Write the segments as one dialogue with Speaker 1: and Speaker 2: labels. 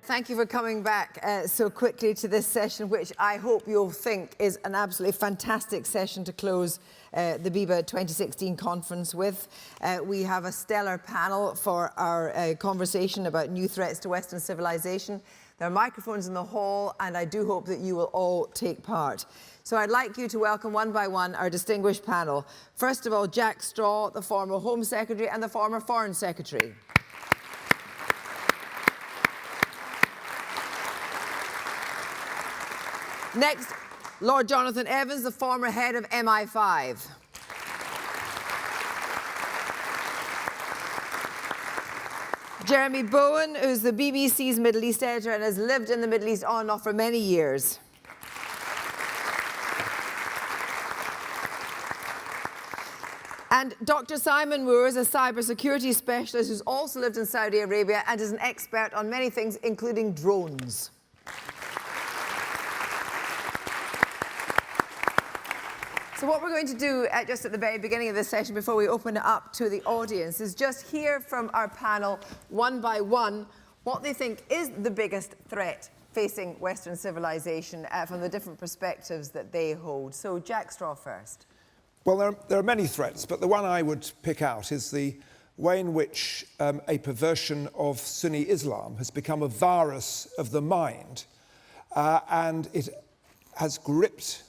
Speaker 1: Thank you for coming back so quickly to this session, which I hope you'll think is an absolutely fantastic session to close the BIBA 2016 conference with. We have a stellar panel for our conversation about new threats to Western civilization. There are microphones in the hall, and I do hope that you will all take part. So I'd like you to welcome one by one our distinguished panel. First of all, Jack Straw, the former Home Secretary and the former Foreign Secretary. Next, Lord Jonathan Evans, the former head of MI5. Jeremy Bowen, who's the BBC's Middle East editor and has lived in the Middle East on and off for many years. And Dr. Simon Moore is a cybersecurity specialist who's also lived in Saudi Arabia and is an expert on many things, including drones. So what we're going to do just at the very beginning of this session, before we open it up to the audience, is just hear from our panel one by one what they think is the biggest threat facing Western civilization from the different perspectives that they hold. So Jack Straw first.
Speaker 2: Well, there are many threats, but the one I would pick out is the way in which a perversion of Sunni Islam has become a virus of the mind, and it has gripped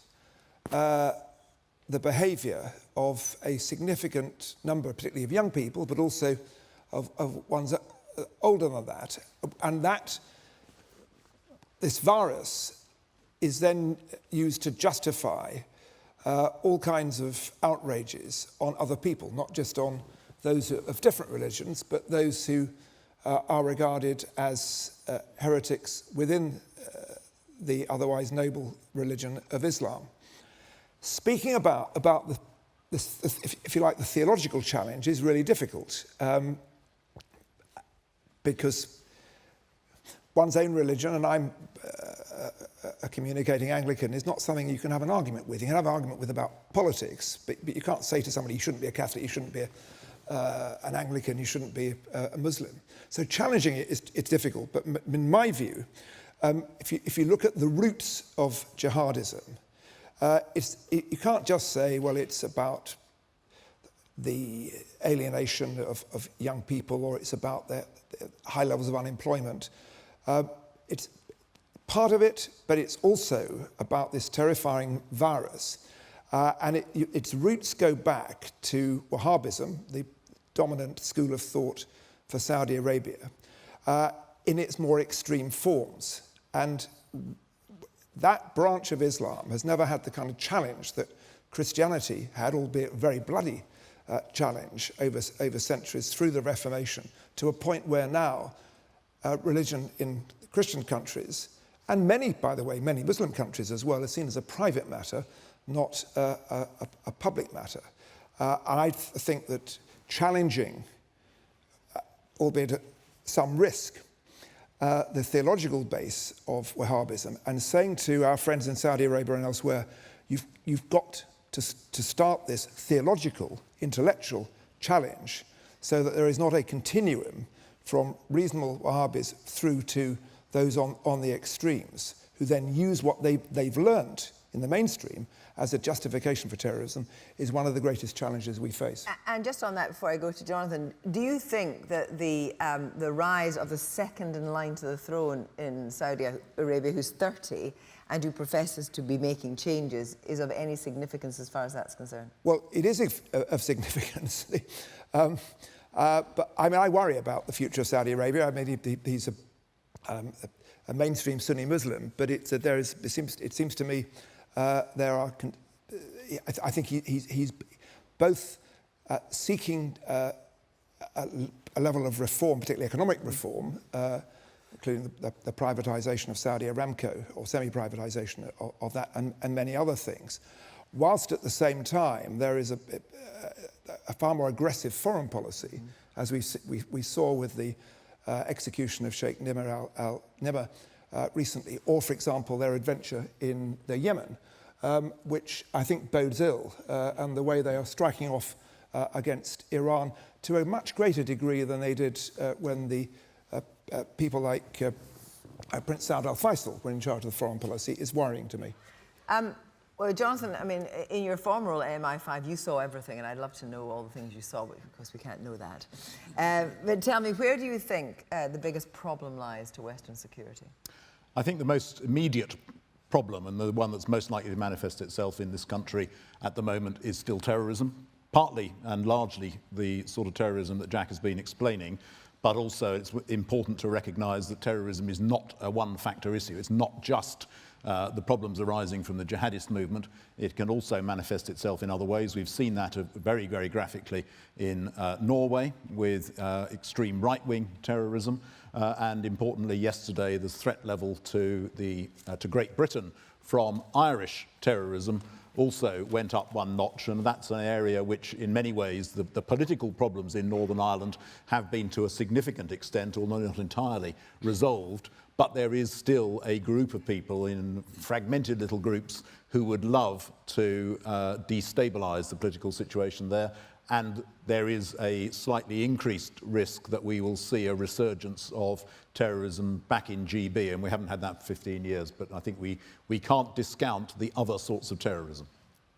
Speaker 2: the behaviour of a significant number, particularly of young people, but also of ones older than that. And this virus is then used to justify all kinds of outrages on other people, not just on those of different religions, but those who are regarded as heretics within the otherwise noble religion of Islam. Speaking about if you like, the theological challenge is really difficult because one's own religion, and I'm a communicating Anglican, is not something you can have an argument with. You can have an argument with about politics, but you can't say to somebody you shouldn't be a Catholic, you shouldn't be an Anglican, you shouldn't be a Muslim. So challenging it it's difficult, but in my view, if you look at the roots of jihadism, you can't just say, well, it's about the alienation of young people, or it's about the high levels of unemployment. It's part of it, but it's also about this terrifying virus. And its roots go back to Wahhabism, the dominant school of thought for Saudi Arabia, in its more extreme forms. And that branch of Islam has never had the kind of challenge that Christianity had, albeit a very bloody challenge over centuries through the Reformation, to a point where now religion in Christian countries, and many, by the way, many Muslim countries as well, is seen as a private matter, not a public matter. I think that challenging, albeit at some risk, the theological base of Wahhabism, and saying to our friends in Saudi Arabia and elsewhere, you've got to start this theological, intellectual challenge so that there is not a continuum from reasonable Wahhabis through to those on the extremes, who then use what they've learned in the mainstream as a justification for terrorism, is one of the greatest challenges we face.
Speaker 1: And just on that, before I go to Jonathan, do you think that the rise of the second in line to the throne in Saudi Arabia, who's 30 and who professes to be making changes, is of any significance as far as that's concerned?
Speaker 2: Well, it is of significance. But I mean, I worry about the future of Saudi Arabia. I mean, he's a mainstream Sunni Muslim, but it seems to me there are. I think he's both seeking a level of reform, particularly economic reform, including the privatisation of Saudi Aramco, or semi-privatisation of that, and many other things, whilst at the same time there is a far more aggressive foreign policy, as we saw with the execution of Sheikh Nimr al-Nimr recently, or, for example, their adventure in the Yemen, which I think bodes ill, and the way they are striking off against Iran to a much greater degree than they did when the people like Prince Saud Al Faisal, when in charge of the foreign policy, is worrying to me.
Speaker 1: Well, Jonathan, I mean, in your former role at MI5, you saw everything, and I'd love to know all the things you saw, but of course we can't know that. But tell me, where do you think the biggest problem lies to Western security?
Speaker 3: I think the most immediate problem, and the one that's most likely to manifest itself in this country at the moment, is still terrorism. Partly and largely the sort of terrorism that Jack has been explaining, but also it's important to recognise that terrorism is not a one-factor issue. It's not just the problems arising from the jihadist movement. It can also manifest itself in other ways. We've seen that very, very graphically in Norway with extreme right-wing terrorism, and importantly yesterday the threat level to Great Britain from Irish terrorism also went up one notch, and that's an area which in many ways the political problems in Northern Ireland have been to a significant extent, although not entirely, resolved. But there is still a group of people in fragmented little groups who would love to destabilise the political situation there, and there is a slightly increased risk that we will see a resurgence of terrorism back in GB, and we haven't had that for 15 years, but I think we can't discount the other sorts of terrorism.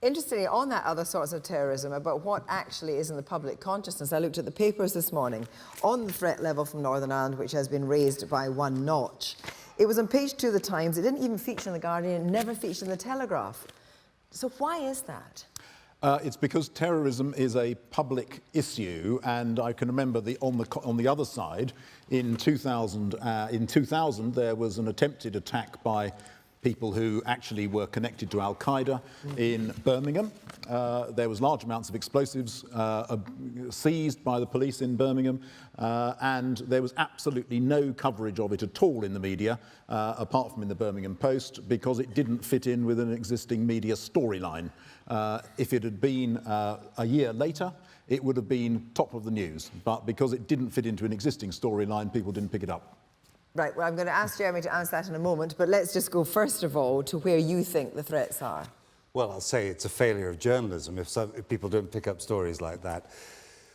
Speaker 1: Interestingly, on that other sorts of terrorism, about what actually is in the public consciousness, I looked at the papers this morning on the threat level from Northern Ireland, which has been raised by one notch. It was on page 2 of the Times. It didn't even feature in the Guardian. It never featured in the Telegraph. So why is that?
Speaker 3: It's because terrorism is a public issue, and I can remember on the other side, in 2000 there was an attempted attack by people who actually were connected to Al-Qaeda in Birmingham. There was large amounts of explosives seized by the police in Birmingham, and there was absolutely no coverage of it at all in the media, apart from in the Birmingham Post, because it didn't fit in with an existing media storyline. If it had been a year later, it would have been top of the news, but because it didn't fit into an existing storyline, people didn't pick it up.
Speaker 1: Right, well, I'm going to ask Jeremy to answer that in a moment, but let's just go first of all to where you think the threats are.
Speaker 4: Well, I'll say it's a failure of journalism if people don't pick up stories like that.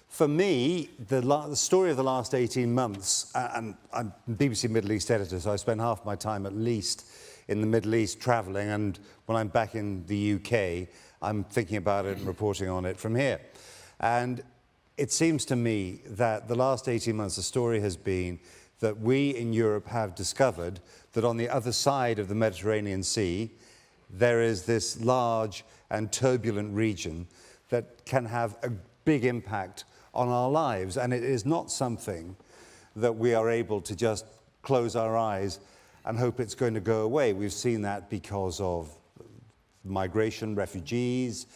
Speaker 4: For me, the story of the last 18 months, and I'm BBC Middle East editor, so I spend half my time at least in the Middle East travelling, and when I'm back in the UK, I'm thinking about it and reporting on it from here. And it seems to me that the last 18 months, the story has been that we in Europe have discovered that on the other side of the Mediterranean Sea, there is this large and turbulent region that can have a big impact on our lives. And it is not something that we are able to just close our eyes and hope it's going to go away. We've seen that because of migration, refugees.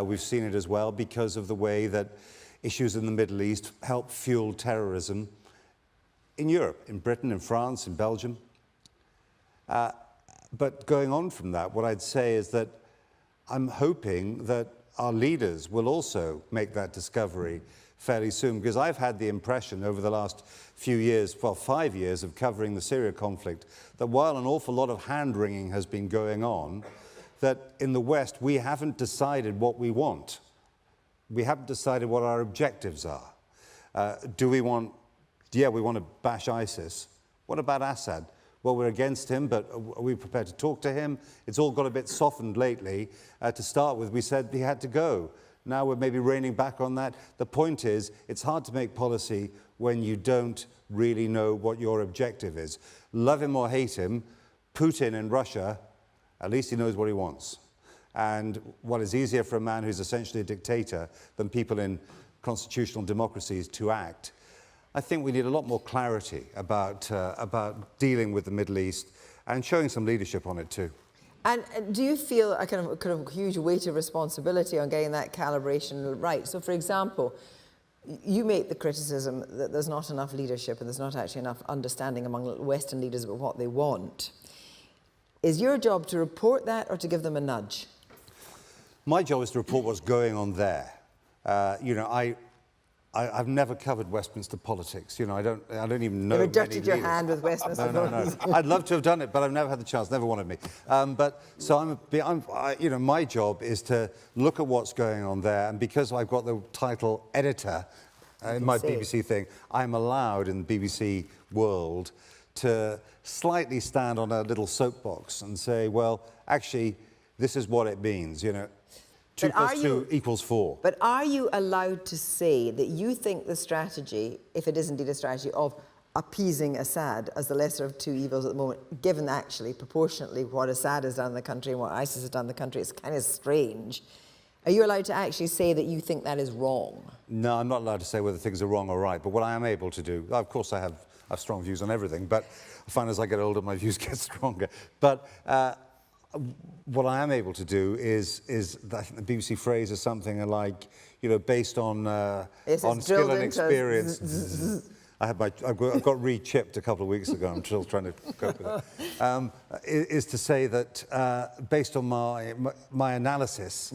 Speaker 4: We've seen it as well because of the way that issues in the Middle East help fuel terrorism in Europe, in Britain, in France, in Belgium. But going on from that, what I'd say is that I'm hoping that our leaders will also make that discovery fairly soon, because I've had the impression over the last few years, well, 5 years of covering the Syria conflict, that while an awful lot of hand-wringing has been going on, that in the West we haven't decided what we want. We haven't decided what our objectives are. Do we want... Yeah, we want to bash ISIS. What about Assad? Well, we're against him, but are we prepared to talk to him? It's all got a bit softened lately. To start with, we said he had to go. Now we're maybe reining back on that. The point is, it's hard to make policy when you don't really know what your objective is. Love him or hate him, Putin in Russia, at least he knows what he wants. And what is easier for a man who's essentially a dictator than people in constitutional democracies to act? I think we need a lot more clarity about dealing with the Middle East and showing some leadership on it too.
Speaker 1: And do you feel a kind of huge weight of responsibility on getting that calibration right? So, for example, you make the criticism that there's not enough leadership and there's not actually enough understanding among Western leaders about what they want. Is your job to report that or to give them a nudge?
Speaker 4: My job is to report what's going on there. You know, I've never covered Westminster politics. You know, I don't even know.
Speaker 1: You
Speaker 4: never
Speaker 1: dirtied your hand with Westminster politics.
Speaker 4: No. I'd love to have done it, but I've never had the chance. Never wanted me. You know, my job is to look at what's going on there, and because I've got the title editor in my BBC thing, I'm allowed in the BBC world to slightly stand on a little soapbox and say, well, actually, this is what it means, you know. 2 + 2 = 4.
Speaker 1: But are you allowed to say that you think the strategy, if it is indeed a strategy, of appeasing Assad as the lesser of two evils at the moment, given actually proportionately what Assad has done in the country and what ISIS has done in the country, it's kind of strange. Are you allowed to actually say that you think that is wrong?
Speaker 4: No, I'm not allowed to say whether things are wrong or right, but what I am able to do, of course I have strong views on everything, but I find as I get older my views get stronger. But what I am able to do is I think the BBC phrase is something like, you know, based on skill and experience. I've got re-chipped a couple of weeks ago. I'm still trying to cope with it. Is to say that based on my analysis,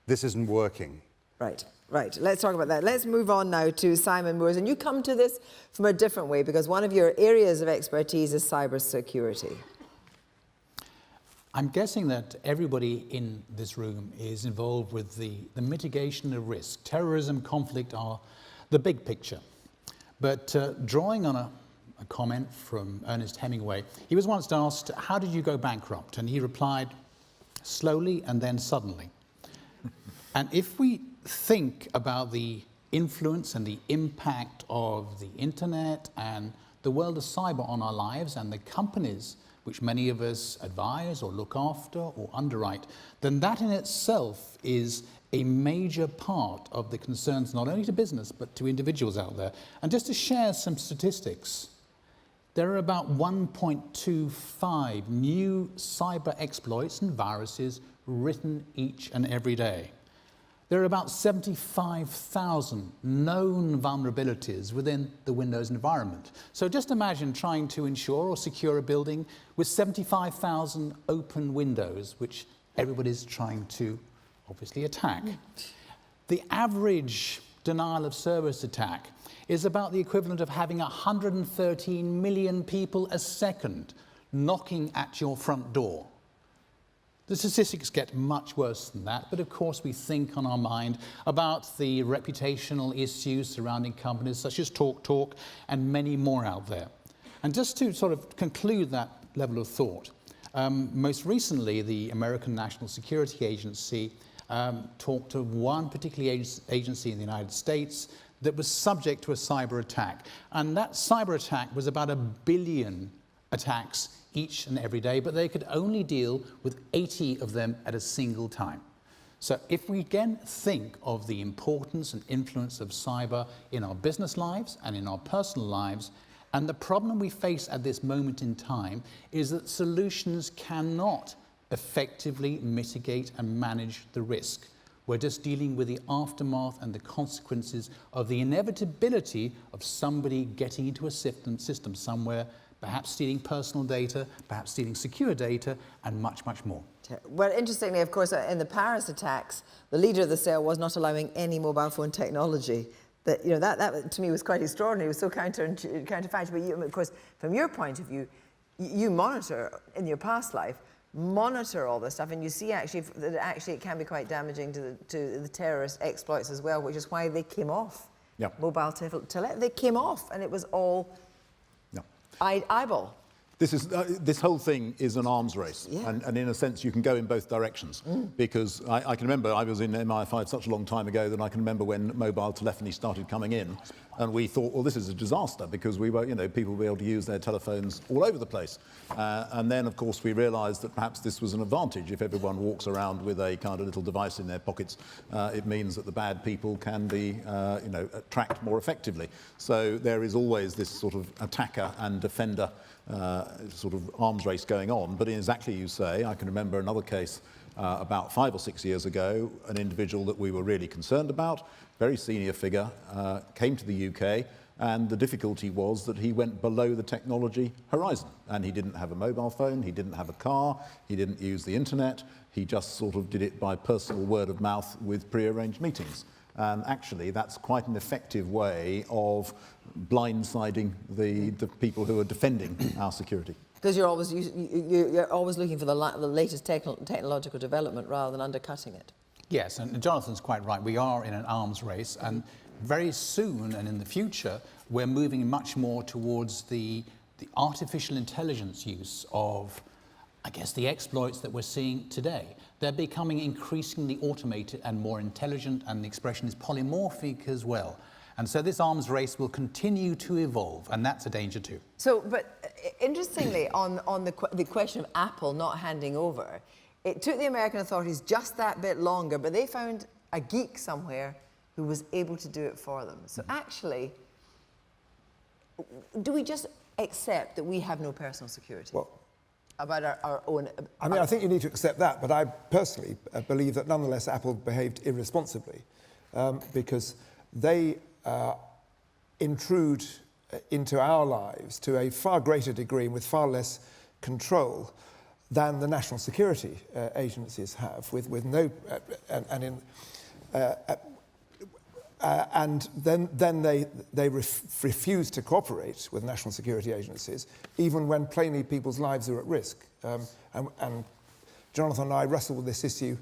Speaker 4: this isn't working.
Speaker 1: Right. Right, let's talk about that. Let's move on now to Simon Moores. And you come to this from a different way because one of your areas of expertise is cybersecurity.
Speaker 5: I'm guessing that everybody in this room is involved with the mitigation of risk. Terrorism, conflict are the big picture. But drawing on a comment from Ernest Hemingway, he was once asked, how did you go bankrupt? And he replied, slowly and then suddenly. And if we think about the influence and the impact of the internet and the world of cyber on our lives and the companies which many of us advise or look after or underwrite, then that in itself is a major part of the concerns not only to business but to individuals out there. And just to share some statistics, there are about 1.25 new cyber exploits and viruses written each and every day. There are about 75,000 known vulnerabilities within the Windows environment. So just imagine trying to ensure or secure a building with 75,000 open windows, which everybody's trying to obviously attack. The average denial of service attack is about the equivalent of having 113 million people a second knocking at your front door. The statistics get much worse than that, but of course we think on our mind about the reputational issues surrounding companies such as TalkTalk and many more out there. And just to sort of conclude that level of thought, most recently the American National Security Agency talked to one particular agency in the United States that was subject to a cyber attack. And that cyber attack was about 1 billion attacks each and every day, but they could only deal with 80 of them at a single time. So if we again think of the importance and influence of cyber in our business lives and in our personal lives, and the problem we face at this moment in time is that solutions cannot effectively mitigate and manage the risk. We're just dealing with the aftermath and the consequences of the inevitability of somebody getting into a system somewhere, perhaps stealing personal data, perhaps stealing secure data, and much, much more.
Speaker 1: Well, interestingly, of course, in the Paris attacks, the leader of the cell was not allowing any mobile phone technology. That, you know, that to me was quite extraordinary. It was so counterfactual. But you, of course, from your point of view, you monitor in your past life, monitor all this stuff, and you see actually that it can be quite damaging to the terrorist exploits as well, which is why they came off.
Speaker 3: Yep.
Speaker 1: Mobile they came off, and it was all eyeball.
Speaker 3: This whole thing is an arms race,
Speaker 1: Yeah.
Speaker 3: and in a sense you can go in both directions, because I can remember I was in MI5 such a long time ago that I can remember when mobile telephony started coming in, and we thought, well, this is a disaster, because we were, you know, people will be able to use their telephones all over the place, and then of course we realised that perhaps this was an advantage. If everyone walks around with a kind of little device in their pockets, it means that the bad people can be, you know, tracked more effectively. So there is always this sort of attacker and defender sort of arms race going on. But exactly you say, I can remember another case about 5 or 6 years ago, an individual that we were really concerned about, very senior figure, came to the UK, and the difficulty was that he went below the technology horizon, and he didn't have a mobile phone, he didn't have a car, he didn't use the internet, he just sort of did it by personal word of mouth with pre-arranged meetings. And actually, that's quite an effective way of blindsiding the people who are defending our security.
Speaker 1: Because you're always looking for the latest technological development rather than undercutting it.
Speaker 5: Yes, and Jonathan's quite right. We are in an arms race, and very soon and in the future, we're moving much more towards the the artificial intelligence use of, I guess, the exploits that we're seeing today. They're becoming increasingly automated and more intelligent, and the expression is polymorphic as well. And so this arms race will continue to evolve, and that's a danger too.
Speaker 1: So, but interestingly, on the question of Apple not handing over, it took the American authorities just that bit longer, but they found a geek somewhere who was able to do it for them. So actually, do we just accept that we have no personal security?
Speaker 2: Well,
Speaker 1: about our own...
Speaker 2: I mean, I think you need to accept that, but I personally believe that nonetheless Apple behaved irresponsibly because they intrude into our lives to a far greater degree and with far less control than the national security agencies have, with no... and then they refuse to cooperate with national security agencies, even when plainly people's lives are at risk. And Jonathan and I wrestled with this issue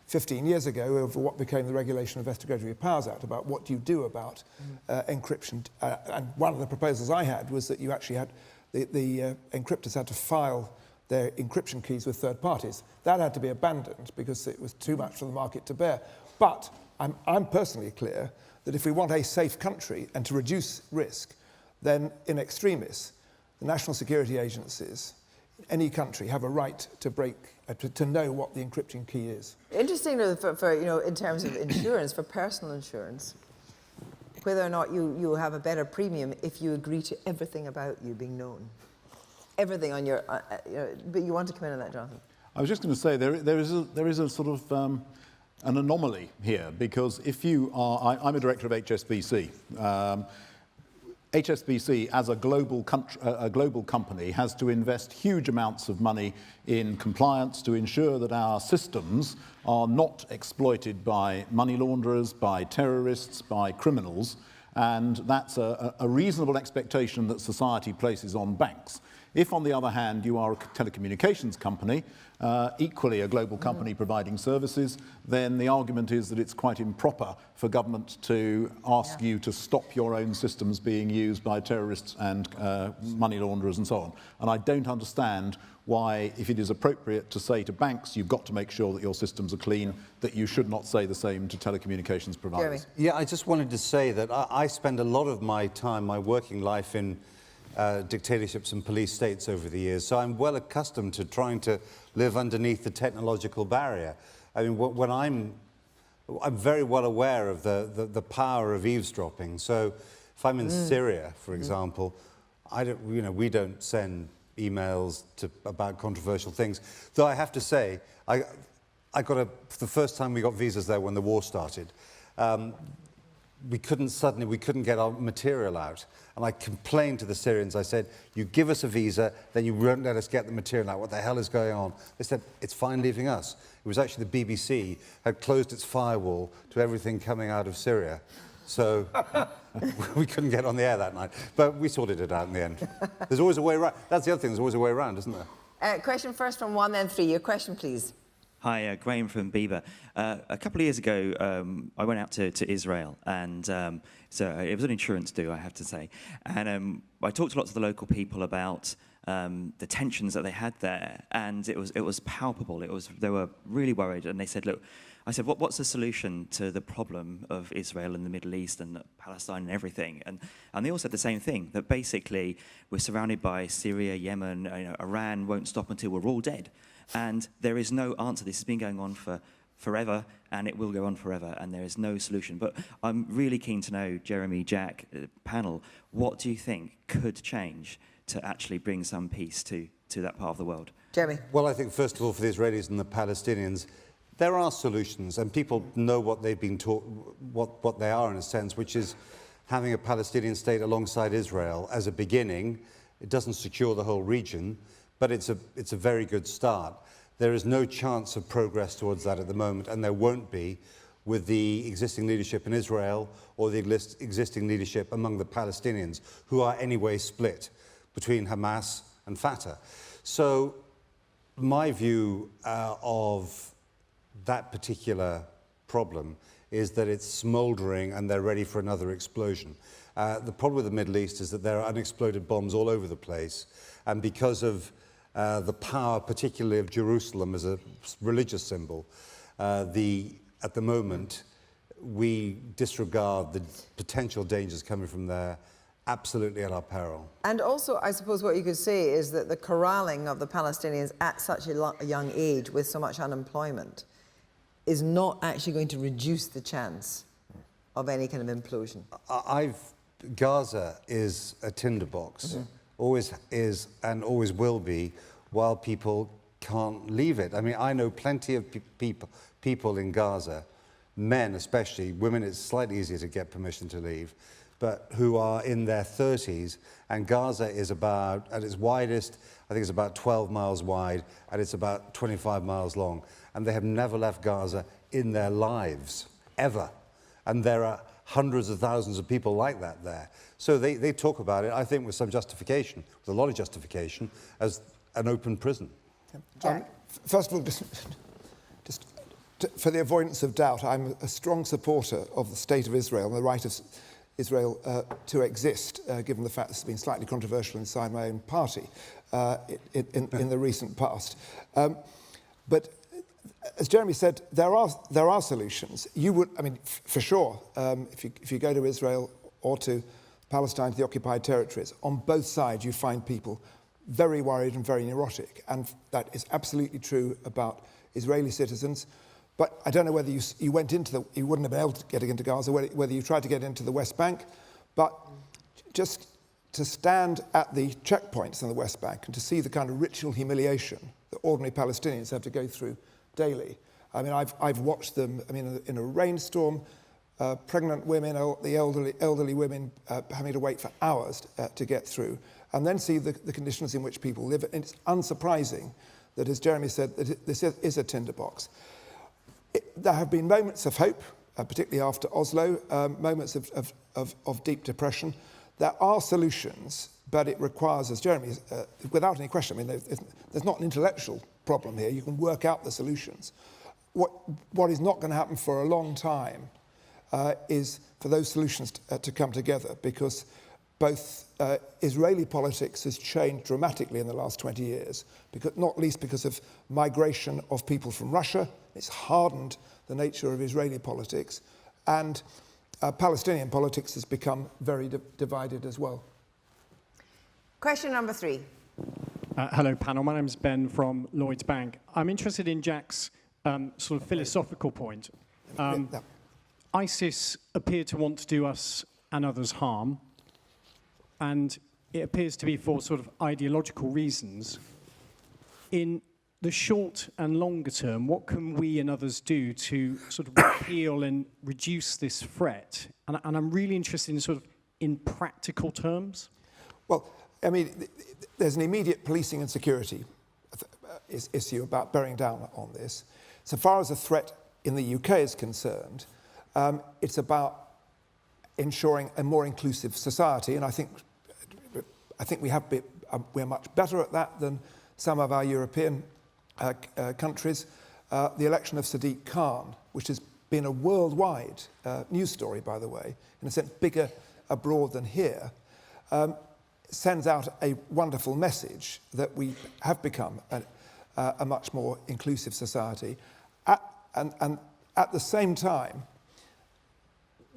Speaker 2: 15 years ago over what became the Regulation of Investigatory Powers Act, about what do you do about encryption. And one of the proposals I had was that you actually had, the encryptors had to file their encryption keys with third parties. That had to be abandoned because it was too much for the market to bear. But I'm personally clear that if we want a safe country and to reduce risk, then in extremis, the national security agencies, any country, have a right to break, to know what the encryption key is.
Speaker 1: Interesting for you know, in terms of insurance, for personal insurance, whether or not you have a better premium if you agree to everything about you being known. Everything on your, you know, but you want to come in on that, Jonathan?
Speaker 3: I was just going to say there is a sort of an anomaly here, because if you are, I'm a director of HSBC. HSBC, as a global company, has to invest huge amounts of money in compliance to ensure that our systems are not exploited by money launderers, by terrorists, by criminals, and that's a reasonable expectation that society places on banks. If, on the other hand, you are a telecommunications company, equally a global company providing services, then the argument is that it's quite improper for government to ask you to stop your own systems being used by terrorists and money launderers and so on. And I don't understand why, if it is appropriate to say to banks, you've got to make sure that your systems are clean, that you should not say the same to telecommunications providers.
Speaker 1: Jeremy.
Speaker 4: Yeah, I just wanted to say that I spend a lot of my time, my working life, in dictatorships and police states over the years, so I'm well accustomed to trying to live underneath the technological barrier. I mean, when I'm very well aware of the power of eavesdropping. So if I'm in Syria, for example, we don't send emails about controversial things. Though I have to say, for the first time we got visas there when the war started. We couldn't get our material out. And I complained to the Syrians. I said, you give us a visa, then you won't let us get the material out. What the hell is going on? They said, it's fine leaving us. It was actually the BBC had closed its firewall to everything coming out of Syria. So we couldn't get on the air that night. But we sorted it out in the end. There's always a way around. That's the other thing, there's always a way around, isn't there?
Speaker 1: Question first from 1, then 3. Your question, please.
Speaker 6: Hi, Graham from BIBA. A couple of years ago, I went out to Israel, and so it was an insurance do, I have to say. And I talked to lots of the local people about the tensions that they had there, and it was palpable. They were really worried, and they said, look, I said, what's the solution to the problem of Israel and the Middle East and Palestine and everything? And they all said the same thing, that basically we're surrounded by Syria, Yemen, Iran won't stop until we're all dead. And there is no answer. This has been going on for forever, and it will go on forever, and there is no solution. But I'm really keen to know, Jeremy, Jack, panel, what do you think could change to actually bring some peace to that part of the world?
Speaker 1: Jeremy.
Speaker 4: Well, I think, first of all, for the Israelis and the Palestinians, there are solutions, and people know what they've been taught, what they are in a sense, which is having a Palestinian state alongside Israel as a beginning. It doesn't secure the whole region, but it's a very good start. There is no chance of progress towards that at the moment, and there won't be with the existing leadership in Israel or the existing leadership among the Palestinians, who are anyway split between Hamas and Fatah. So my view of that particular problem is that it's smouldering and they're ready for another explosion. The problem with the Middle East is that there are unexploded bombs all over the place, and because of the power, particularly of Jerusalem as a religious symbol, at the moment, we disregard the potential dangers coming from there absolutely at our peril.
Speaker 1: And also, I suppose what you could say is that the corralling of the Palestinians at such a young age with so much unemployment is not actually going to reduce the chance of any kind of implosion.
Speaker 4: Gaza is a tinderbox, always is and always will be, while people can't leave it. I mean, I know plenty of people in Gaza, men especially, women it's slightly easier to get permission to leave, but who are in their 30s, and Gaza is about, at its widest, I think it's about 12 miles wide, and it's about 25 miles long, and they have never left Gaza in their lives, ever. And there are hundreds of thousands of people like that there. So they talk about it, I think, with some justification, with a lot of justification, as an open prison.
Speaker 2: First of all, for the avoidance of doubt, I'm a strong supporter of the state of Israel and the right of Israel to exist, given the fact this has been slightly controversial inside my own party in the recent past. But as Jeremy said, there are solutions. You would, I mean, for sure, if you go to Israel or to Palestine, to the occupied territories, on both sides you find people very worried and very neurotic, and that is absolutely true about Israeli citizens. But I don't know whether you went into you wouldn't have been able to get into Gaza, whether you tried to get into the West Bank, but just to stand at the checkpoints in the West Bank and to see the kind of ritual humiliation that ordinary Palestinians have to go through daily. I mean, I've watched them, I mean, in a rainstorm, pregnant women, the elderly women having to wait for hours to get through, and then see the conditions in which people live. And it's unsurprising that, as Jeremy said, that this is a tinderbox. There have been moments of hope, particularly after Oslo, moments of deep depression. There are solutions, but it requires, as Jeremy, without any question, I mean, there's not an intellectual problem here. You can work out the solutions. What is not going to happen for a long time is for those solutions to come together, because both Israeli politics has changed dramatically in the last 20 years, because, not least because of migration of people from Russia. It's hardened the nature of Israeli politics, and Palestinian politics has become very divided as well.
Speaker 1: Question number 3.
Speaker 7: Hello, panel. My name is Ben from Lloyds Bank. I'm interested in Jack's sort of philosophical point. ISIS appear to want to do us and others harm, and it appears to be for sort of ideological reasons. In the short and longer term, what can we and others do to sort of repeal and reduce this threat? And I'm really interested in sort of in practical terms.
Speaker 2: Well, I mean, there's an immediate policing and security issue about bearing down on this. So far as the threat in the UK is concerned, it's about ensuring a more inclusive society, and I think we're much better at that than some of our European countries. The election of Sadiq Khan, which has been a worldwide news story, by the way, in a sense bigger abroad than here, sends out a wonderful message that we have become a much more inclusive society. And at the same time,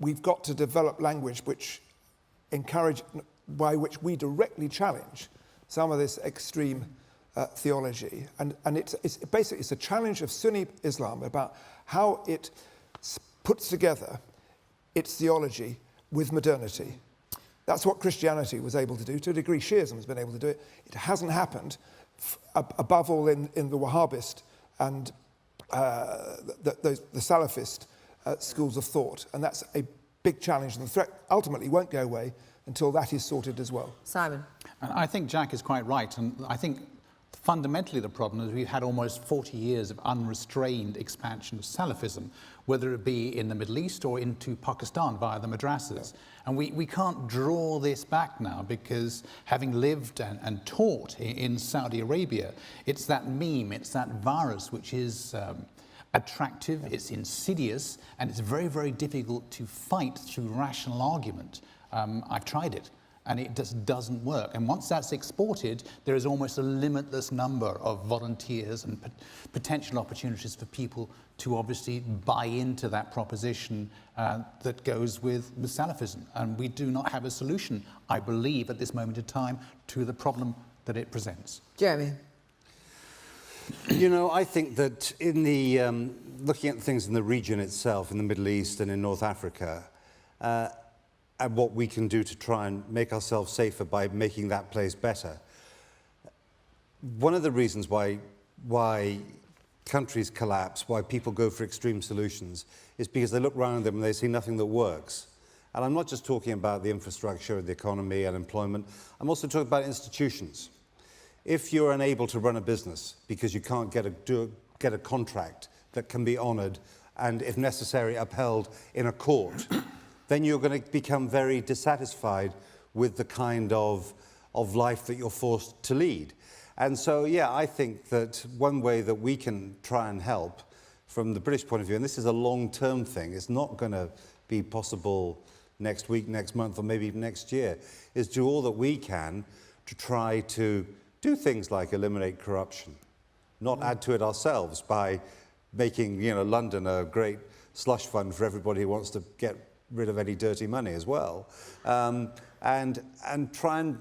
Speaker 2: we've got to develop language which by which we directly challenge some of this extreme theology. And it's basically it's a challenge of Sunni Islam about how it puts together its theology with modernity. That's what Christianity was able to do. To a degree, Shiism has been able to do it. It hasn't happened, above all, in the Wahhabist and the Salafist schools of thought. And that's a big challenge. And the threat ultimately won't go away until that is sorted as well.
Speaker 1: Simon.
Speaker 5: And I think Jack is quite right. And I think fundamentally the problem is we've had almost 40 years of unrestrained expansion of Salafism, whether it be in the Middle East or into Pakistan via the madrasas. And we can't draw this back now, because having lived and taught in Saudi Arabia, it's that meme, it's that virus which is attractive, it's insidious, and it's very, very difficult to fight through rational argument. I've tried it, and it just doesn't work. And once that's exported, there is almost a limitless number of volunteers and potential opportunities for people to obviously buy into that proposition that goes with Salafism. And we do not have a solution, I believe, at this moment in time, to the problem that it presents.
Speaker 1: Jeremy.
Speaker 4: You know, I think that in the looking at things in the region itself, in the Middle East and in North Africa, and what we can do to try and make ourselves safer by making that place better. One of the reasons why countries collapse, why people go for extreme solutions, is because they look around them and they see nothing that works. And I'm not just talking about the infrastructure, the economy, and employment. I'm also talking about institutions. If you're unable to run a business because you can't get a contract that can be honoured and, if necessary, upheld in a court, then you're going to become very dissatisfied with the kind of life that you're forced to lead. And so, yeah, I think that one way that we can try and help from the British point of view, and this is a long-term thing, it's not going to be possible next week, next month, or maybe even next year, is do all that we can to try to do things like eliminate corruption, not add to it ourselves by making, you know, London a great slush fund for everybody who wants to get rid of any dirty money as well, and try and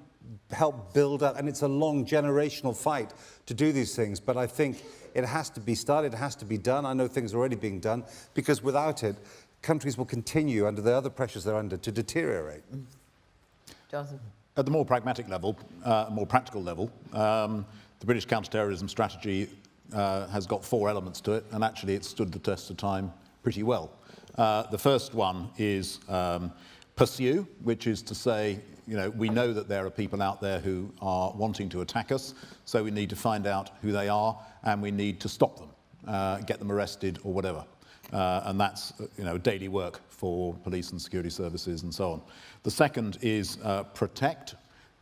Speaker 4: help build up. And it's a long generational fight to do these things, but I think it has to be started, it has to be done. I know things are already being done, because without it, countries will continue, under the other pressures they're under, to deteriorate.
Speaker 1: Jonathan.
Speaker 3: At the more pragmatic level, more practical level, the British counter-terrorism strategy has got 4 elements to it, and actually it's stood the test of time pretty well. The first one is pursue, which is to say, you know, we know that there are people out there who are wanting to attack us, so we need to find out who they are, and we need to stop them, get them arrested or whatever. And that's, you know, daily work for police and security services and so on. The second is protect.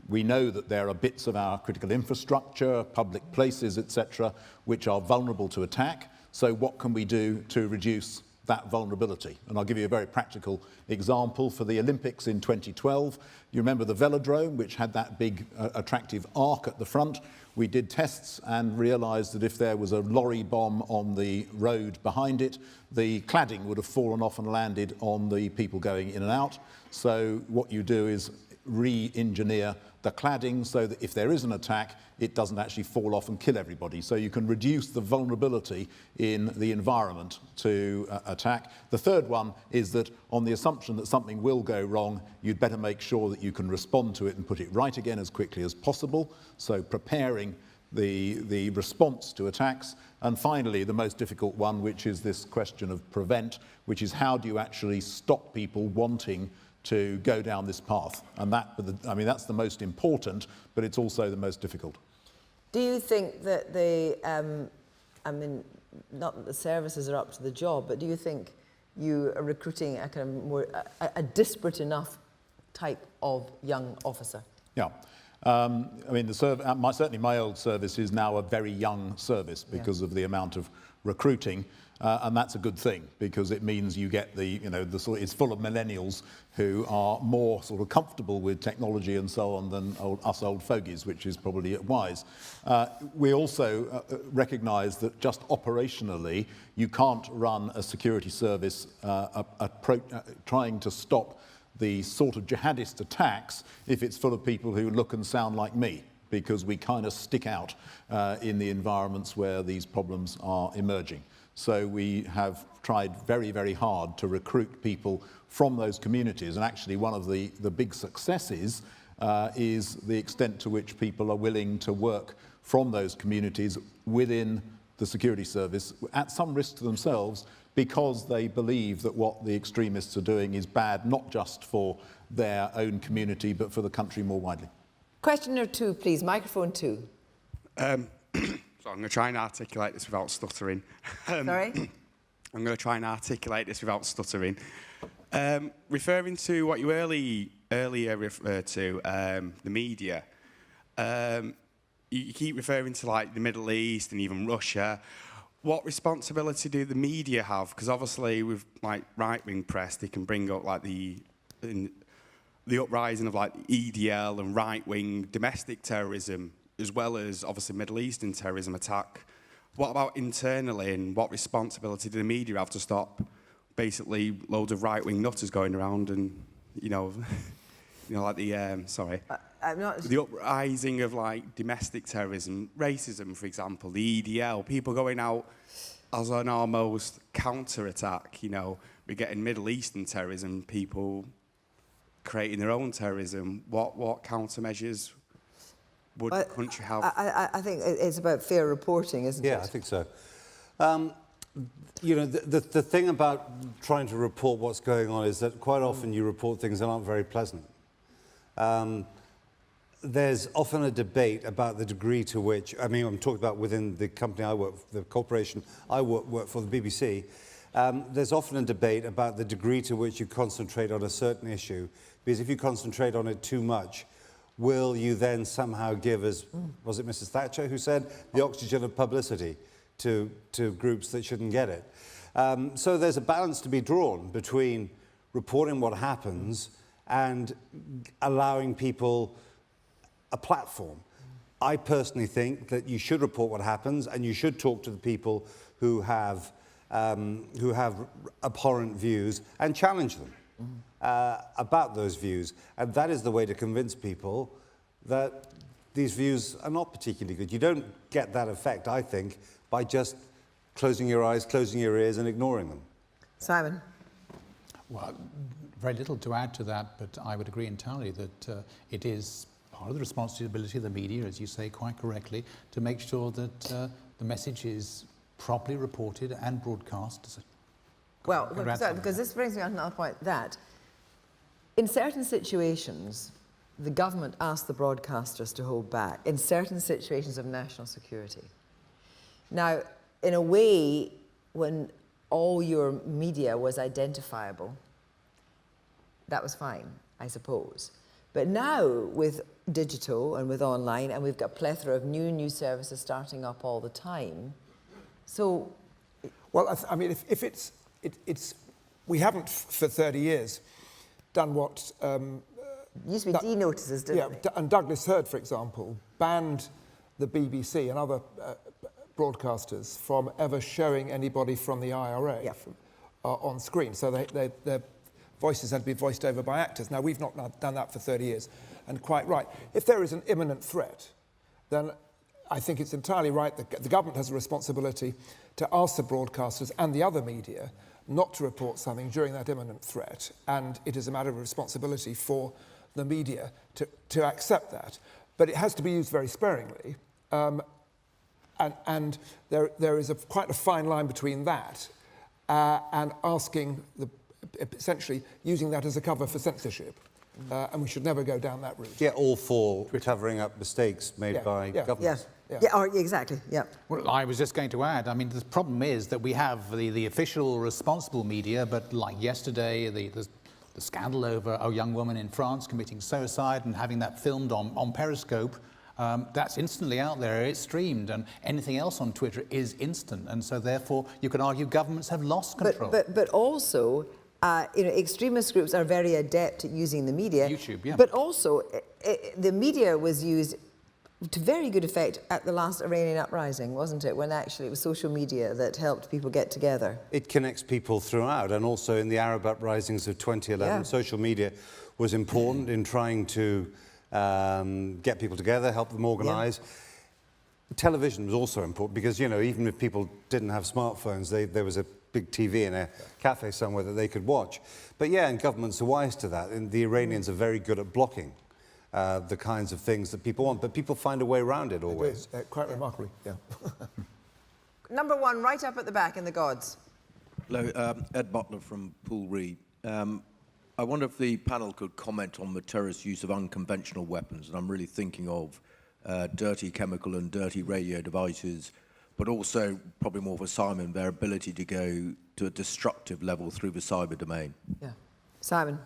Speaker 3: We know that there are bits of our critical infrastructure, public places, etc., which are vulnerable to attack. So what can we do to reduce that vulnerability? And I'll give you a very practical example. For the Olympics in 2012, you remember the velodrome, which had that big attractive arc at the front. We did tests and realised that if there was a lorry bomb on the road behind it, the cladding would have fallen off and landed on the people going in and out. So what you do is re-engineer the cladding so that if there is an attack, it doesn't actually fall off and kill everybody. So you can reduce the vulnerability in the environment to attack. The third one is that on the assumption that something will go wrong, you'd better make sure that you can respond to it and put it right again as quickly as possible. So preparing the response to attacks. And finally, the most difficult one, which is this question of prevent, which is how do you actually stop people wanting to go down this path? And that, I mean, that's the most important, but it's also the most difficult.
Speaker 1: Do you think that I mean, not that the services are up to the job, but do you think you are recruiting a kind of more, a disparate enough type of young officer?
Speaker 3: Yeah. I mean, certainly my old service is now a very young service because of the amount of recruiting. And that's a good thing, because it means you get it's full of millennials who are more sort of comfortable with technology and so on than us old fogies, which is probably wise. We also recognise that just operationally, you can't run a security service trying to stop the sort of jihadist attacks if it's full of people who look and sound like me, because we kind of stick out in the environments where these problems are emerging. So we have tried very, very hard to recruit people from those communities. And actually one of the big successes is the extent to which people are willing to work from those communities within the security service at some risk to themselves, because they believe that what the extremists are doing is bad, not just for their own community, but for the country more widely.
Speaker 1: Questioner 2, please. Microphone 2.
Speaker 8: So I'm going to try and articulate this without stuttering.
Speaker 1: Sorry?
Speaker 8: I'm going to try and articulate this without stuttering. Referring to what you earlier referred to, the media, you keep referring to like the Middle East and even Russia. what responsibility do the media have? Because obviously with like right-wing press, they can bring up like the uprising of like EDL and right-wing domestic terrorism, as well as obviously Middle Eastern terrorism attack. What about internally, and what responsibility do the media have to stop basically loads of right-wing nutters going around and, you know, like the, the uprising of like domestic terrorism, racism, for example, the EDL, people going out as an almost counter-attack, you know, we're getting Middle Eastern terrorism, people creating their own terrorism. What countermeasures would the country have?
Speaker 1: I think it's about fair reporting, isn't it?
Speaker 4: Yeah, I think so. You know, the thing about trying to report what's going on is that quite often you report things that aren't very pleasant. There's often a debate about the degree to which, I mean, I'm talking about within the company I work for, the corporation I work for, the BBC. There's often a debate about the degree to which you concentrate on a certain issue, because if you concentrate on it too much, will you then somehow give, as was it Mrs. Thatcher who said, the oxygen of publicity to groups that shouldn't get it? So there's a balance to be drawn between reporting what happens and allowing people a platform. I personally think that you should report what happens, and you should talk to the people who have abhorrent views and challenge them about those views. And that is the way to convince people that these views are not particularly good. You don't get that effect, I think, by just closing your eyes, closing your ears and ignoring them.
Speaker 1: Simon?
Speaker 5: Well, very little to add to that, but I would agree entirely that it is part of the responsibility of the media, as you say quite correctly, to make sure that the message is properly reported and broadcast.
Speaker 1: Well, because this brings me on to another point, that in certain situations, the government asks the broadcasters to hold back, in certain situations of national security. Now, in a way, when all your media was identifiable, that was fine, I suppose. But now, with digital and with online, and we've got a plethora of new services starting up all the time, so...
Speaker 2: Well, I mean, if it's we haven't for 30 years done what...
Speaker 1: used to be D-notices, didn't we?
Speaker 2: And Douglas Hurd, for example, banned the BBC and other broadcasters from ever showing anybody from the IRA on screen. So their voices had to be voiced over by actors. Now, we've not done that for 30 years, and quite right. If there is an imminent threat, then I think it's entirely right that the government has a responsibility to ask the broadcasters and the other media not to report something during that imminent threat, and it is a matter of responsibility for the media to accept that. But it has to be used very sparingly, and there is quite a fine line between that and asking essentially using that as a cover for censorship. And we should never go down that route.
Speaker 4: Yeah, all for covering up mistakes made by governments.
Speaker 1: Exactly, yeah.
Speaker 5: Well, I was just going to add, I mean, the problem is that we have the official responsible media, but like yesterday, the scandal over a young woman in France committing suicide and having that filmed on Periscope, that's instantly out there, it's streamed, and anything else on Twitter is instant, and so therefore you can argue governments have lost control.
Speaker 1: But also, extremist groups are very adept at using the media.
Speaker 5: YouTube, yeah.
Speaker 1: But also, the media was used to very good effect at the last Iranian uprising, wasn't it? When actually it was social media that helped people get together.
Speaker 4: It connects people throughout, and also in the Arab uprisings of 2011, social media was important in trying to get people together, help them organise. Television was also important because, you know, even if people didn't have smartphones, there was a big TV in a cafe somewhere that they could watch. But yeah, and governments are wise to that, and the Iranians are very good at blocking the kinds of things that people want, but people find a way around it always.
Speaker 2: Quite remarkably, yeah.
Speaker 1: Number one, right up at the back in the gods.
Speaker 9: Hello, Ed Butler from Poole Reed. I wonder if the panel could comment on the terrorist use of unconventional weapons, and I'm really thinking of dirty chemical and dirty radio devices, but also, probably more for Simon, their ability to go to a destructive level through the cyber domain.
Speaker 1: Yeah. Simon?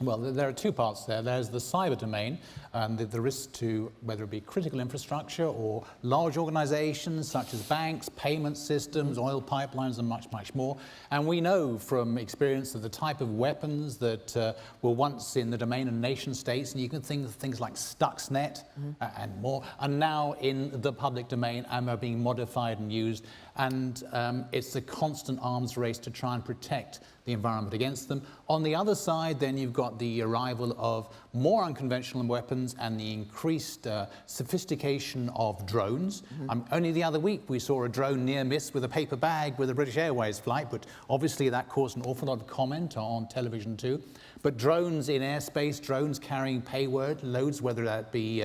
Speaker 5: Well, there are two parts there. There's the cyber domain, the risk to whether it be critical infrastructure or large organizations such as banks, payment systems, oil pipelines, and much, much more. And we know from experience that the type of weapons that were once in the domain of nation states, and you can think of things like Stuxnet and more, are now in the public domain and are being modified and used. And it's a constant arms race to try and protect the environment against them. On the other side, then you've got the arrival of more unconventional weapons and the increased sophistication of drones. Only the other week we saw a drone near miss with a paper bag with a British Airways flight, but obviously that caused an awful lot of comment on television too. But drones in airspace, drones carrying payload loads, whether that be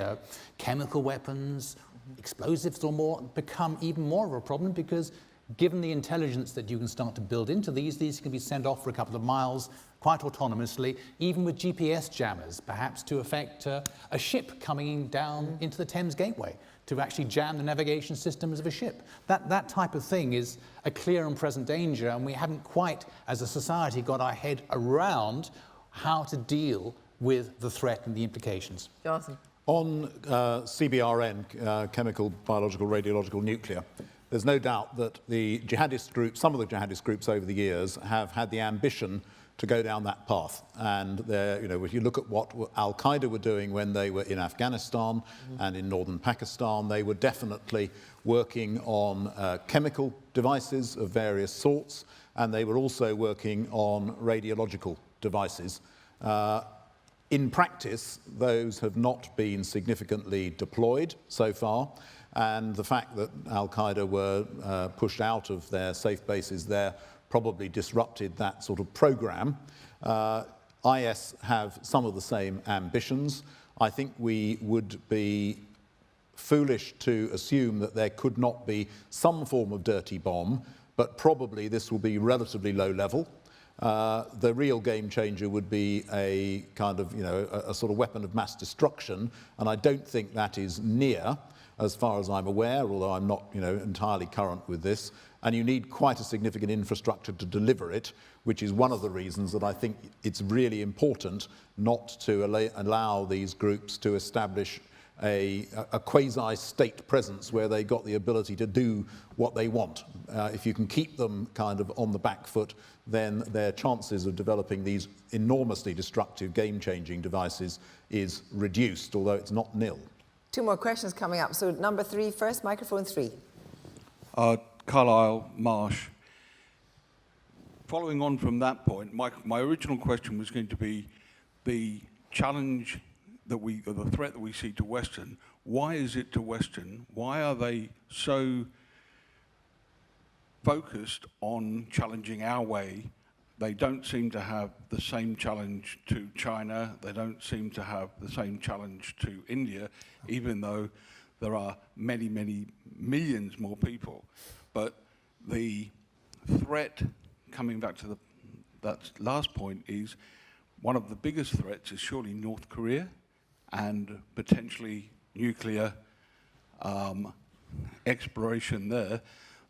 Speaker 5: chemical weapons, explosives or more, become even more of a problem because given the intelligence that you can start to build into these can be sent off for a couple of miles quite autonomously, even with GPS jammers, perhaps to affect a ship coming down into the Thames Gateway, to actually jam the navigation systems of a ship. That type of thing is a clear and present danger, and we haven't quite, as a society, got our head around how to deal with the threat and the implications.
Speaker 1: Jonathan.
Speaker 3: On CBRN, chemical, biological, radiological, nuclear, there's no doubt that the jihadist groups, some of the jihadist groups over the years have had the ambition to go down that path. And if you look at what Al-Qaeda were doing when they were in Afghanistan and in northern Pakistan, they were definitely working on chemical devices of various sorts, and they were also working on radiological devices. In practice, those have not been significantly deployed so far, and the fact that Al-Qaeda were pushed out of their safe bases there probably disrupted that sort of program. IS have some of the same ambitions. I think we would be foolish to assume that there could not be some form of dirty bomb, but probably this will be relatively low level. The real game changer would be a kind of, a sort of weapon of mass destruction, and I don't think that is near, as far as I'm aware, although I'm not, entirely current with this. And you need quite a significant infrastructure to deliver it, which is one of the reasons that I think it's really important not to allow these groups to establish a quasi-state presence where they got the ability to do what they want. If you can keep them kind of on the back foot, then their chances of developing these enormously destructive, game-changing devices is reduced, although it's not nil.
Speaker 1: Two more questions coming up. So number 3 first, microphone 3.
Speaker 10: Carlisle Marsh. Following on from that point, my original question was going to be the challenge or the threat that we see to Western. Why is it to Western? Why are they so focused on challenging our way? They don't seem to have the same challenge to China. They don't seem to have the same challenge to India, even though there are many, many millions more people. But the threat, coming back to that last point, is one of the biggest threats is surely North Korea and potentially nuclear exploration there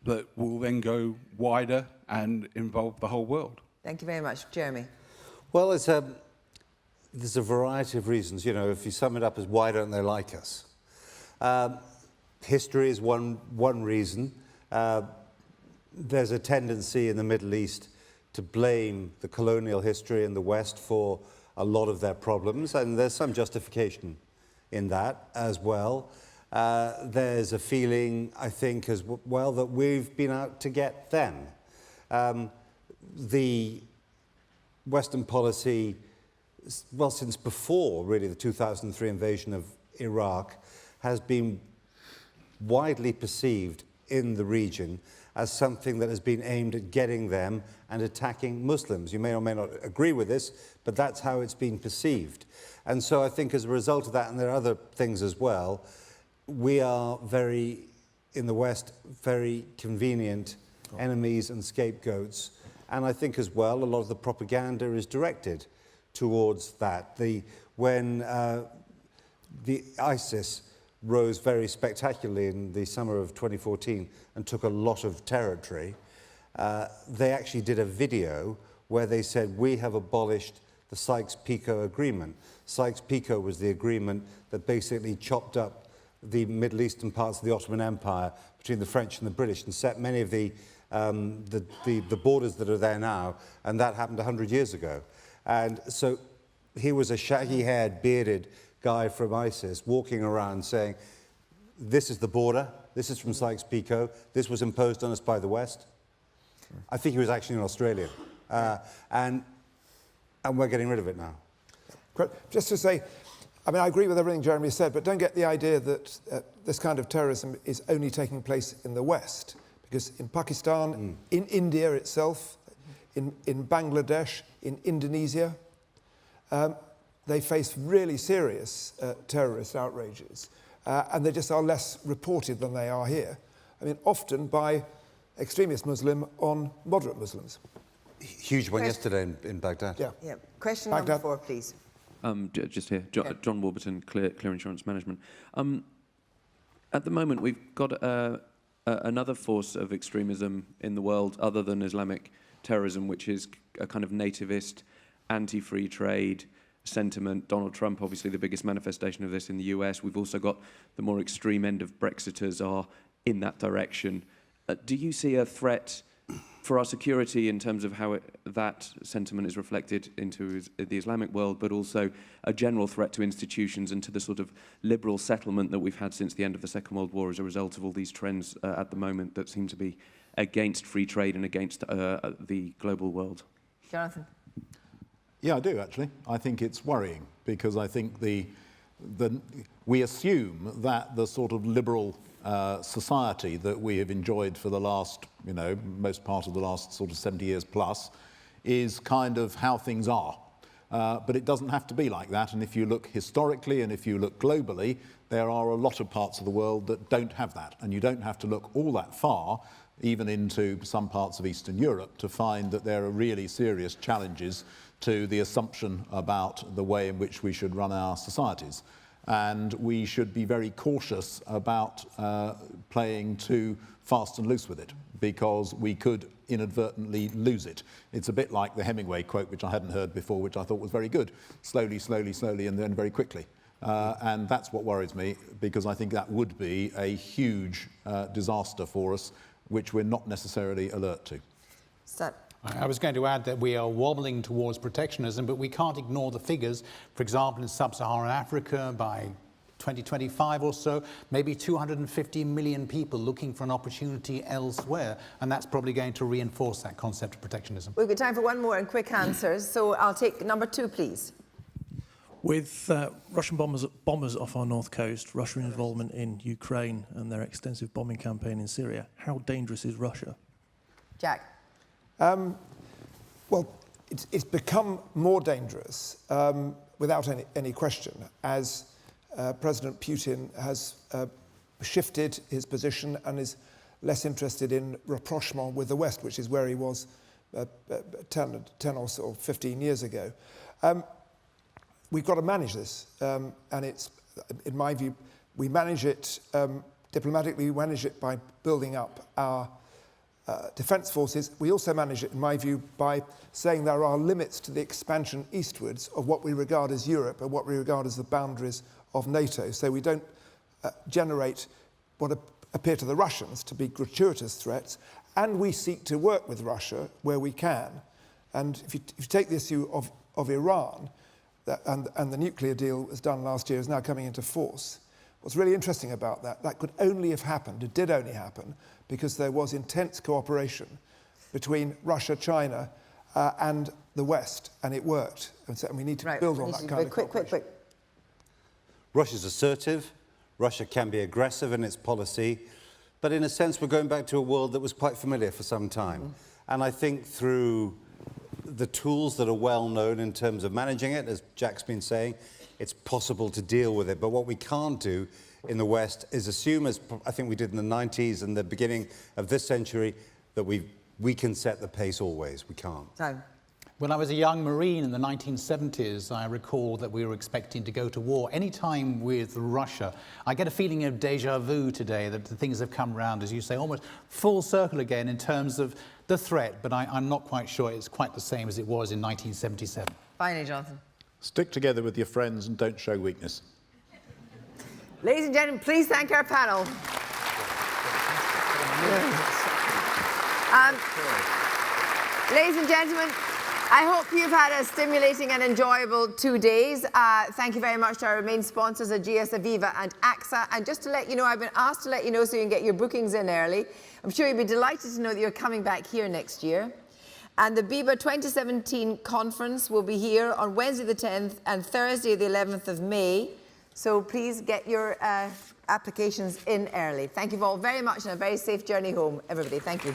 Speaker 10: that will then go wider and involve the whole world.
Speaker 1: Thank you very much. Jeremy.
Speaker 4: Well, there's a variety of reasons. If you sum it up as why don't they like us? History is one reason. There's a tendency in the Middle East to blame the colonial history in the West for a lot of their problems, and there's some justification in that as well. There's a feeling, I think, as well, that we've been out to get them. The Western policy, well, since before, really, the 2003 invasion of Iraq, has been widely perceived in the region as something that has been aimed at getting them and attacking Muslims. You may or may not agree with this, but that's how it's been perceived. And so I think as a result of that, and there are other things as well, we are in the West, very convenient enemies and scapegoats. And I think as well, a lot of the propaganda is directed towards that. When the ISIS rose very spectacularly in the summer of 2014 and took a lot of territory, they actually did a video where they said, we have abolished the Sykes-Picot Agreement. Sykes-Picot was the agreement that basically chopped up the Middle Eastern parts of the Ottoman Empire between the French and the British and set many of the borders that are there now, and that happened 100 years ago. And so he was a shaggy-haired, bearded guy from ISIS walking around saying, this is the border, this is from Sykes-Picot, this was imposed on us by the West. I think he was actually an Australian. And we're getting rid of it now.
Speaker 2: Just to say, I mean, I agree with everything Jeremy said, but don't get the idea that this kind of terrorism is only taking place in the West. Because in Pakistan, in India itself, in Bangladesh, in Indonesia, they face really serious terrorist outrages. And they just are less reported than they are here. I mean, often by extremist Muslim on moderate Muslims.
Speaker 4: Huge one yesterday in Baghdad.
Speaker 1: Yeah. Question number 4, please.
Speaker 11: Just here, John Warburton, Clear Insurance Management. At the moment, we've got another force of extremism in the world other than Islamic terrorism, which is a kind of nativist, anti-free trade sentiment. Donald Trump, obviously the biggest manifestation of this in the US. We've also got the more extreme end of Brexiters are in that direction. Do you see a threat for our security in terms of how that sentiment is reflected into the Islamic world, but also a general threat to institutions and to the sort of liberal settlement that we've had since the end of the Second World War as a result of all these trends at the moment that seem to be against free trade and against the global world?
Speaker 1: Jonathan?
Speaker 3: Yeah, I do, actually. I think it's worrying because I think we assume that the sort of liberal society that we have enjoyed for the last, most part of the last sort of 70 years plus is kind of how things are. But it doesn't have to be like that. And if you look historically and if you look globally, there are a lot of parts of the world that don't have that. And you don't have to look all that far, even into some parts of Eastern Europe, to find that there are really serious challenges to the assumption about the way in which we should run our societies. And we should be very cautious about playing too fast and loose with it, because we could inadvertently lose it. It's a bit like the Hemingway quote, which I hadn't heard before, which I thought was very good. Slowly, slowly, slowly, and then very quickly. And that's what worries me, because I think that would be a huge disaster for us, which we're not necessarily alert to.
Speaker 5: I was going to add that we are wobbling towards protectionism, but we can't ignore the figures. For example, in sub-Saharan Africa, by 2025 or so, maybe 250 million people looking for an opportunity elsewhere, and that's probably going to reinforce that concept of protectionism.
Speaker 1: We've got time for one more and quick answers, so I'll take number 2, please.
Speaker 12: With Russian bombers off our north coast, Russian involvement in Ukraine and their extensive bombing campaign in Syria, how dangerous is Russia?
Speaker 1: Jack?
Speaker 2: Well, it's become more dangerous, without any question, as President Putin has shifted his position and is less interested in rapprochement with the West, which is where he was 10 or so, 15 years ago. We've got to manage this, and it's, in my view, we manage it diplomatically, we manage it by building up our defence forces. We also manage it, in my view, by saying there are limits to the expansion eastwards of what we regard as Europe and what we regard as the boundaries of NATO. So we don't generate what appear to the Russians to be gratuitous threats, and we seek to work with Russia where we can. And if you take the issue of Iran, and the nuclear deal that was done last year is now coming into force. What's really interesting about that could only have happened, it did only happen, because there was intense cooperation between Russia, China, and the West, and it worked. And we need to build on that kind of cooperation.
Speaker 1: Quick.
Speaker 4: Russia's assertive. Russia can be aggressive in its policy. But in a sense, we're going back to a world that was quite familiar for some time. And I think through the tools that are well known in terms of managing it, as Jack's been saying, it's possible to deal with it. But what we can't do in the West is assume, as I think we did in the 90s and the beginning of this century, that we can set the pace always. We can't.
Speaker 5: When I was a young Marine in the 1970s, I recall that we were expecting to go to war any time with Russia. I get a feeling of déjà vu today, that the things have come around, as you say, almost full circle again in terms of the threat, but I'm not quite sure it's quite the same as it was in 1977.
Speaker 1: Finally, Jonathan.
Speaker 3: Stick together with your friends and don't show weakness.
Speaker 1: Ladies and gentlemen, please thank our panel. Ladies and gentlemen, I hope you've had a stimulating and enjoyable 2 days. Thank you very much to our main sponsors, Ageas, Aviva and AXA. And just to let you know, I've been asked to let you know so you can get your bookings in early. I'm sure you'll be delighted to know that you're coming back here next year. And the BIBA 2017 conference will be here on Wednesday the 10th and Thursday the 11th of May. So please get your applications in early. Thank you all very much and a very safe journey home, everybody. Thank you.